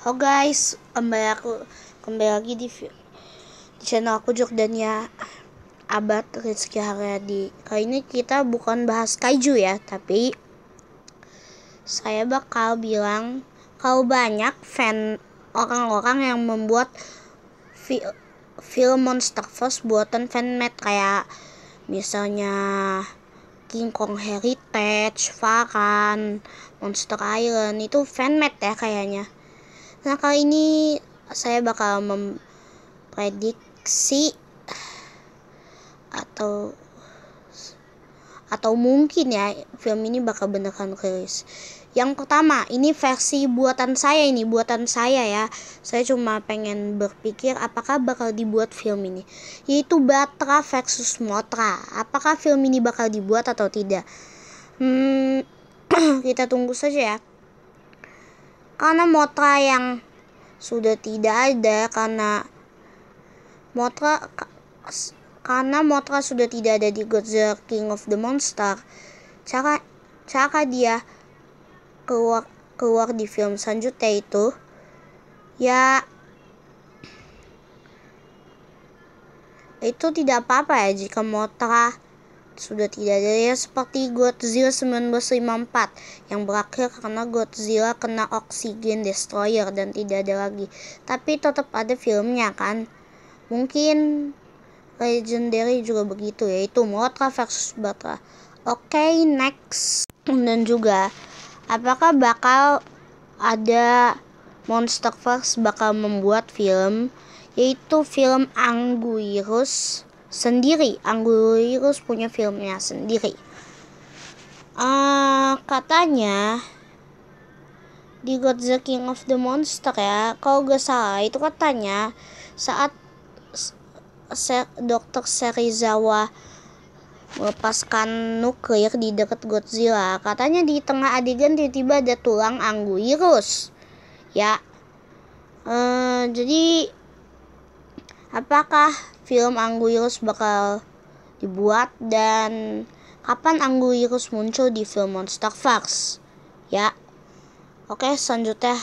Halo guys, kembali lagi di channel aku Jordania Abad Rizky Haryadi. Kali ini kita bukan bahas kaiju ya, tapi saya bakal bilang kalau banyak fan orang-orang yang membuat film Monsterverse buatan fanmade, kayak misalnya King Kong Heritage, Varan, Monster Island, itu fanmade ya kayaknya. Nah, kali ini saya bakal memprediksi atau mungkin ya film ini bakal beneran rilis. Yang pertama, ini versi buatan saya ya. Saya cuma pengen berpikir apakah bakal dibuat film ini, yaitu Batra versus Mothra. Apakah film ini bakal dibuat atau tidak? Kita tunggu saja ya. Karena Mothra yang sudah tidak ada, karena Mothra sudah tidak ada di Godzilla King of the Monster. Cara dia keluar di film selanjutnya itu ya, itu tidak apa-apa ya jika Mothra sudah tidak ada, ya seperti Godzilla 1954 yang berakhir karena Godzilla kena oksigen destroyer dan tidak ada lagi. Tapi tetap ada filmnya kan. Mungkin Legendary juga begitu, yaitu Mothra versus Batra. Oke, next. Dan juga apakah bakal ada Monsterverse bakal membuat film, yaitu film Anguirus sendiri. Anguirus punya filmnya sendiri. Katanya di Godzilla King of the Monster ya, kalau gak salah itu katanya saat Dr. Serizawa melepaskan nuklir di dekat Godzilla, katanya di tengah adegan tiba-tiba ada tulang Anguirus ya. Jadi apakah film Anguirus bakal dibuat dan kapan Anguirus muncul di film Monsterverse ya. Oke, selanjutnya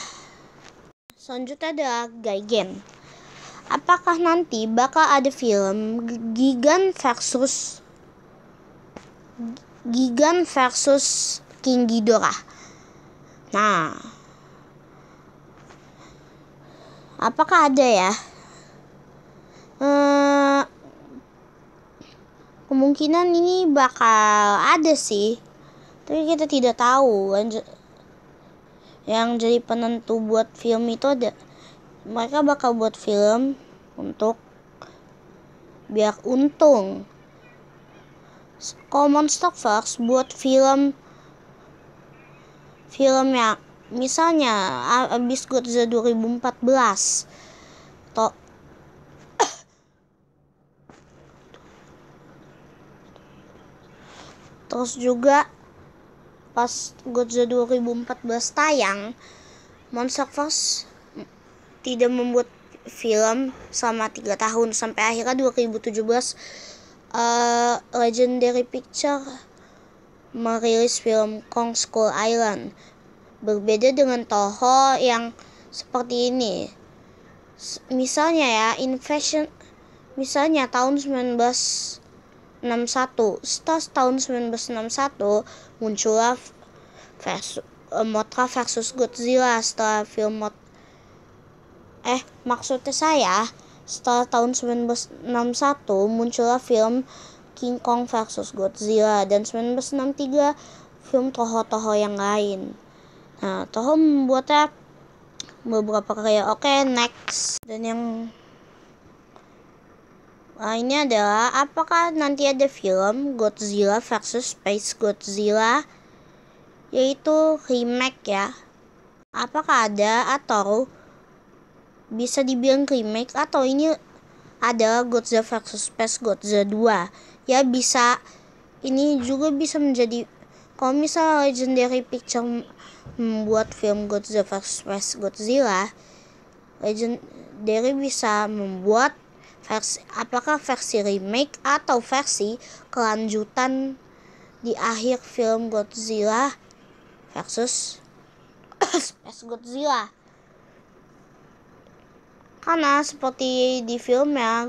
adalah Gigan. Apakah nanti bakal ada film Gigan versus King Ghidorah? Nah, apakah ada ya? Kemungkinan ini bakal ada sih, tapi kita tidak tahu. Yang jadi penentu buat film itu ada, mereka bakal buat film untuk biar untung. Kalau Monsterverse buat film yang misalnya abis Godzilla 2014 terus juga pas Godzilla 2014 tayang, Monsterverse tidak membuat film selama 3 tahun sampai akhirnya 2017 Legendary Picture merilis film Kong Skull Island. Berbeda dengan Toho yang seperti ini. Misalnya ya, misalnya tahun 1961, setelah tahun 1961 muncullah Mothra versus Godzilla. Setelah film maksudnya saya, setelah tahun 1961 muncullah film King Kong versus Godzilla, dan 1963 film Toho yang lain. Nah, Toho membuatnya beberapa karya. Oke, next. Dan yang ini adalah apakah nanti ada film Godzilla versus Space Godzilla, yaitu remake ya. Apakah ada, atau bisa dibilang remake, atau ini ada Godzilla versus Space Godzilla 2 ya. Bisa, ini juga bisa menjadi, kalau misalnya Legendary Picture membuat film Godzilla versus Space Godzilla, Legendary bisa membuat apakah versi remake atau versi kelanjutan di akhir film Godzilla versus Space Godzilla. Karena seperti di filmnya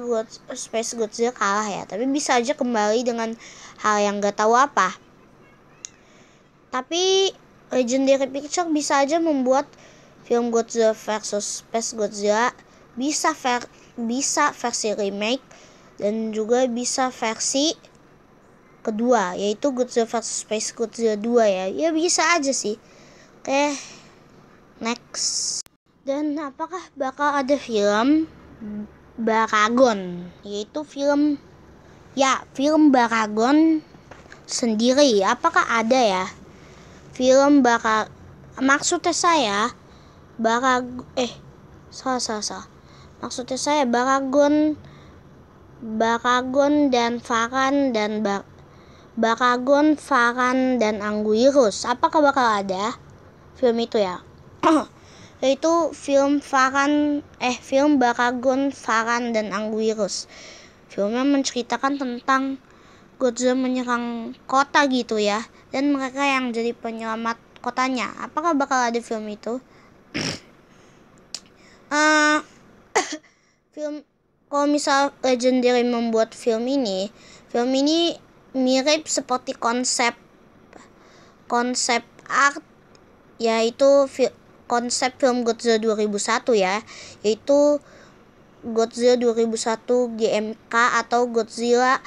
Space Godzilla kalah ya, tapi bisa aja kembali dengan hal yang gak tahu apa. Tapi Legendary Pictures bisa aja membuat film Godzilla versus Space Godzilla bisa versi remake dan juga bisa versi kedua, yaitu Godzilla vs Space Godzilla 2 ya. Ya bisa aja sih. Oke, next. Dan apakah bakal ada film Baragon, yaitu film Baragon sendiri? Apakah ada ya film maksudnya saya salah. Maksudnya saya Baragon dan Varan dan Baragon, Varan dan Anguirus. Apakah bakal ada film itu ya? Yaitu film Baragon, Varan dan Anguirus. Filmnya menceritakan tentang Godzilla menyerang kota gitu ya, dan mereka yang jadi penyelamat kotanya. Apakah bakal ada film itu? Film kalau misal Legendary membuat film ini mirip seperti konsep art, yaitu konsep film Godzilla 2001 ya, yaitu Godzilla 2001 GMK atau Godzilla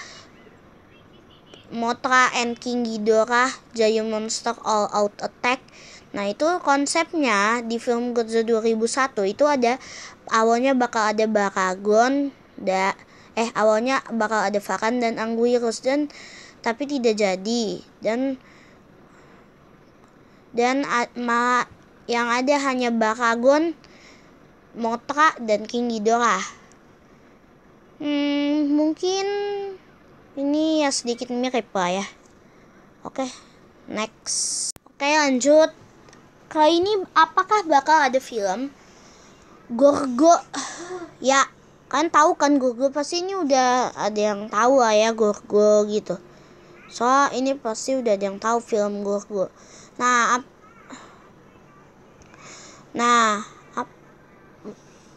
Mothra and King Ghidorah Giant Monster All Out Attack. Nah, itu konsepnya di film Godzilla 2001 itu awalnya bakal ada Baragon, awalnya bakal ada Varan dan Anguirus, tapi tidak jadi, dan yang ada hanya Baragon, Mothra dan King Ghidorah. Mungkin ini ya sedikit mirip lah ya. Oke, next. Oke, lanjut. Kali ini apakah bakal ada film Gorgo? Ya, kan tahu kan Gorgo, pasti ini udah ada yang tahu lah ya Gorgo gitu. Soalnya ini pasti udah ada yang tahu film Gorgo.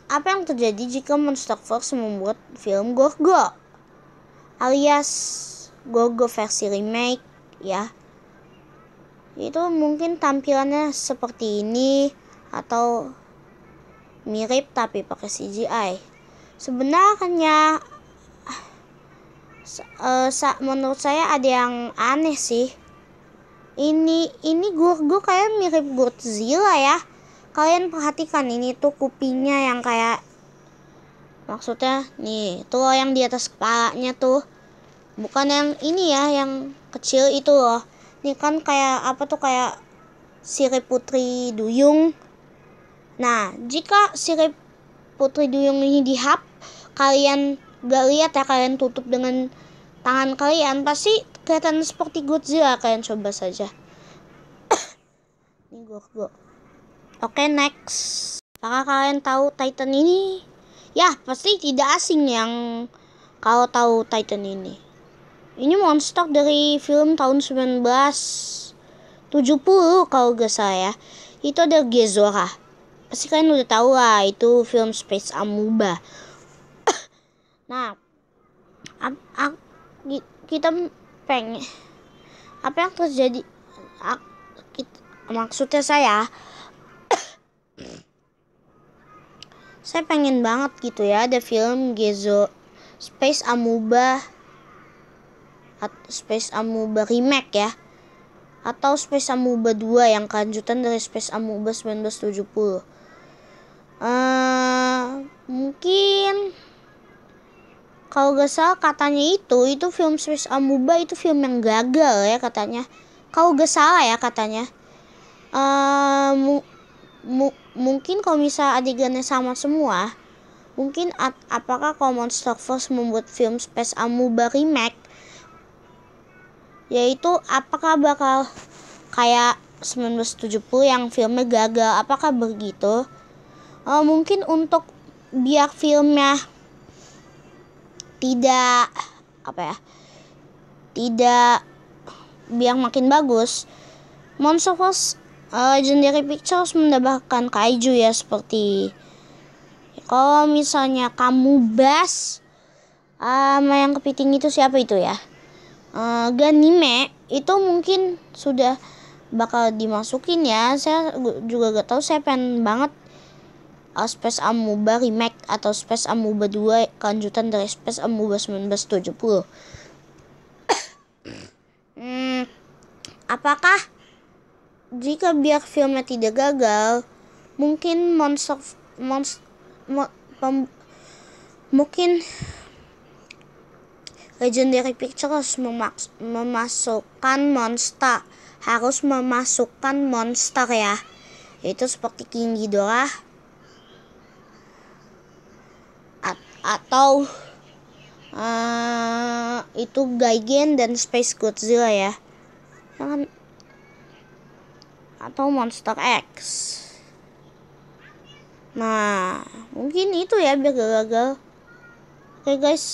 Apa yang terjadi jika Monsterverse membuat film Gorgo alias Gorgo versi remake ya? Itu mungkin tampilannya seperti ini atau mirip tapi pakai CGI. Sebenarnya menurut saya ada yang aneh sih. Ini Gorgo kayak mirip Godzilla ya. Kalian perhatikan, ini tuh kupingnya yang kayak, maksudnya nih tuh yang di atas kepalanya tuh, bukan yang ini ya, yang kecil itu loh. Ini kan kayak kayak sirip Putri Duyung. Nah, jika sirip Putri Duyung ini dihap, kalian gak lihat ya, kalian tutup dengan tangan kalian, pasti kelihatan seperti Godzilla. Kalian coba saja. Ini Gorgo. Oke, next. Apakah kalian tahu Titan ini? Ya, pasti tidak asing yang kalau tahu Titan ini. Ini monster dari film tahun 1970 kalau gak salah ya. Itu ada Gezora. Pasti kalian udah tahu lah, itu film Space Amoeba. Nah, kita pengen, apa yang terjadi? Maksudnya saya pengen banget gitu ya ada film Space Amoeba remake ya, atau Space Amoeba 2 yang kelanjutan dari Space Amoeba 1970. Mungkin kalau gak salah katanya itu film Space Amoeba itu film yang gagal ya katanya. Kalau gak salah ya katanya. Mungkin kalau misalnya adegannya sama semua, mungkin apakah kalau Monsterverse membuat film Space Amoeba remake, yaitu apakah bakal kayak 1970 yang filmnya gagal? Apakah begitu? Mungkin untuk biar filmnya tidak biar makin bagus, Monsterverse Legendary Pictures mendapatkan kaiju ya, seperti Kalau misalnya kamu bahas yang kepiting itu siapa itu ya? Ganime itu mungkin sudah bakal dimasukin ya. Saya juga gak tahu, saya pengen banget Space Amoeba Remake atau Space Amoeba 2 kelanjutan dari Space Amoeba 1970. Apakah jika biar filmnya tidak gagal, mungkin mungkin Legendary Pictures harus memasukkan monster ya, yaitu seperti King Ghidorah atau itu Gigan dan Space Godzilla ya, atau Monster X. Nah, mungkin itu ya biar gak gagal. Oke guys,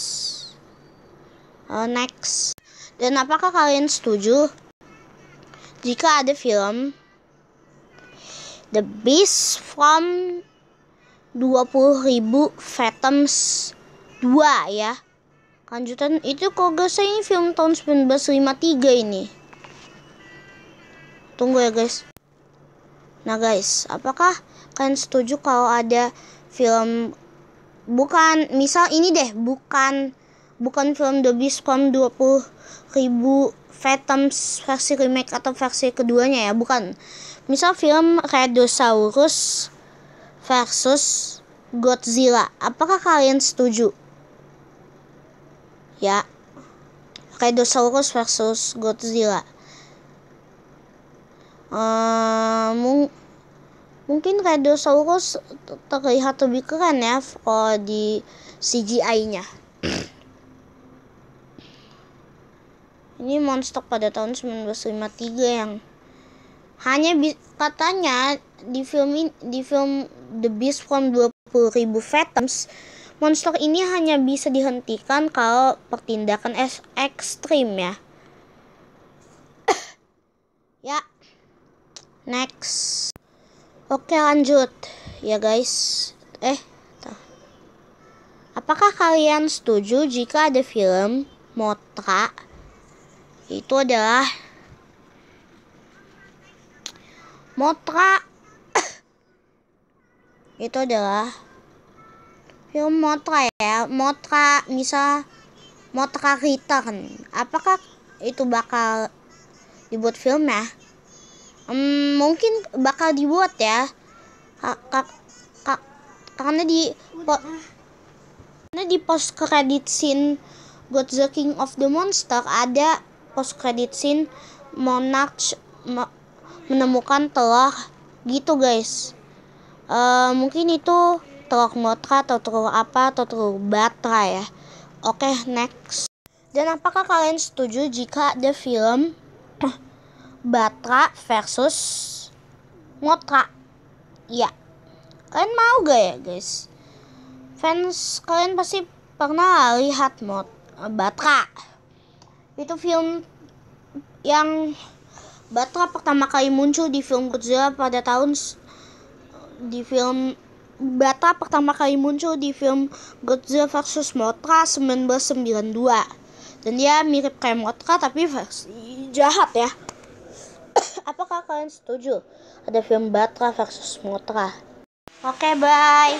next. Dan apakah kalian setuju jika ada film The Beast from 20.000 Fathoms 2 ya? Lanjutan itu kalau gak salah ini film tahun 1953 ini. Tunggu ya guys. Nah guys, apakah kalian setuju kalau ada film misal ini deh, bukan film The Beast from 20.000 Fathoms versi remake atau versi keduanya ya, bukan. Misal film Radosaurus versus Godzilla. Apakah kalian setuju? Ya, Radosaurus versus Godzilla. Mungkin Radosaurus terlihat lebih keren ya kalau di CGI-nya. Ini monster pada tahun 1953 yang hanya katanya di film The Beast from 20.000 Fathoms, monster ini hanya bisa dihentikan kalau pertindakan ekstrim ya. Ya, next. Oke lanjut ya guys. Apakah kalian setuju jika ada film Mothra itu adalah film Mothra ya, Mothra misal Mothra Return. Apakah itu bakal dibuat film ya? Mungkin bakal dibuat ya, karena di post credit scene Godzilla King of the Monster ada post credit scene Monarch menemukan telur gitu guys. Mungkin itu telur Mothra atau telur apa, atau telur Batra ya. Oke, next. Dan apakah kalian setuju jika ada film Batra versus Mothra? Iya. Kalian mau gak ya guys? Fans kalian pasti pernah lihat Batra. Itu film yang Batra pertama kali muncul di film Godzilla pada tahun Godzilla vs Mothra 1992. Dan dia mirip kayak Mothra tapi versi jahat ya. Apakah kalian setuju ada film Batra versus Mothra? Oke, bye.